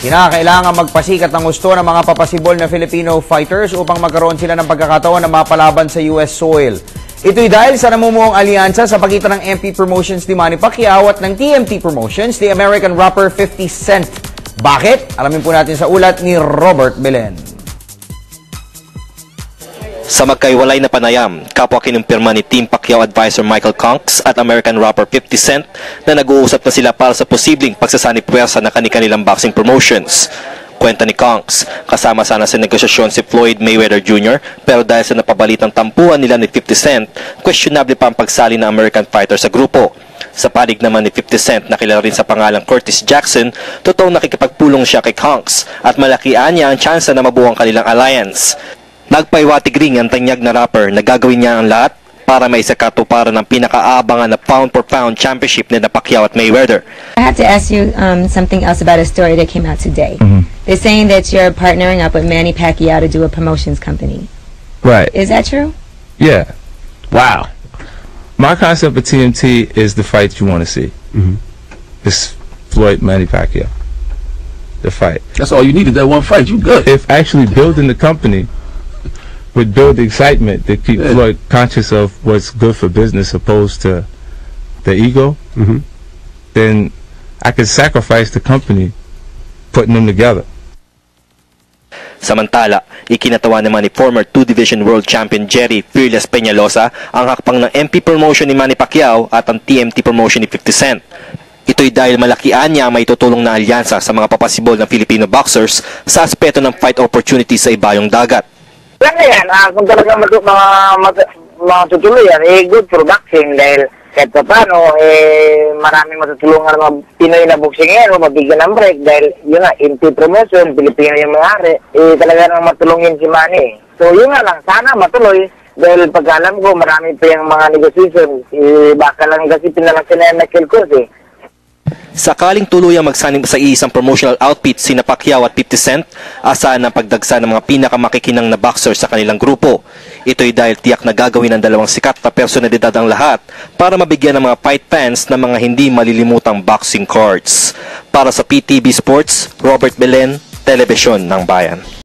Kinakailangan magpasikat ng gusto ng mga papasibol na Filipino fighters upang magkaroon sila ng pagkakataon na mapalaban sa US soil. Ito'y dahil sa namumuong alyansa sa pagitan ng MP Promotions ni Manny Pacquiao at ng TMT Promotions, the American rapper 50 Cent. Bakit? Alamin po natin sa ulat ni Robert Belen. Sa magkaiwalay na panayam, kapwa kinumpirma ni Team Pacquiao advisor Michael Conks at American rapper 50 Cent na nag-uusap na sila para sa posibleng pagsasanib-puwersa ng kanilang boxing promotions. Kwenta ni Conks, kasama sana sa negosasyon si Floyd Mayweather Jr. pero dahil sa napabalitang tampuan nila ni 50 Cent, questionable pa ang pagsali ng American fighter sa grupo. Sa panig naman ni 50 Cent na kilala rin sa pangalang Curtis Jackson, totoong nakikipagpulong siya kay Conks at malakian niya ang tsansa na mabuo ang kanilang alliance. Nagpaiwatig ring ang tanyag na rapper na gagawin niya ang lahat para may sakatuparan ng pinakaabangan na pound-for-pound championship ni Pacquiao at Mayweather. I have to ask you something else about a story that came out today. They're saying that you're partnering up with Manny Pacquiao to do a promotions company. Right. Is that true? Yeah. Wow. My concept of TMT is the fight you want to see. It's Floyd Manny Pacquiao. The fight. That's all you needed, that one fight. You good. If actually building the company would build the excitement to keep Floyd conscious of what's good for business opposed to the ego, then I could sacrifice the company putting them together. Samantala, ikinatawa naman ni former 2-division world champion Jerry Fearless Peñalosa ang hakbang ng MP promotion ni Manny Pacquiao at ang TMT promotion ni 50 Cent. Ito'y dahil malakian niya may tutulong na alyansa sa mga papasibol ng Filipino boxers sa aspeto ng fight opportunities sa ibayong dagat. Ano yan, kung talagang matutuloy yan, good for boxing dahil kahit pa paano, maraming matutulungan ng mga Pinoy na boksingero, mabigyan ng break dahil yun nga, MP promotion, Pilipino yung may-ari, talaga nang matulungin si Manny. So yun nga lang, sana matuloy dahil pagkalam ko, marami pa yung mga negotiation, baka lang kasi pinalasin na yung Michael Kors Sakaling tuluyang magsanib sa isang promotional outfit sina Pacquiao at 50 Cent, asahan ang pagdagsa ng mga pinakamakikinang na boxer sa kanilang grupo. Ito'y dahil tiyak na gagawin ng dalawang sikat na personalidad ang lahat para mabigyan ng mga fight fans ng mga hindi malilimutang boxing cards. Para sa PTV Sports, Robert Belen, Telebisyon ng Bayan.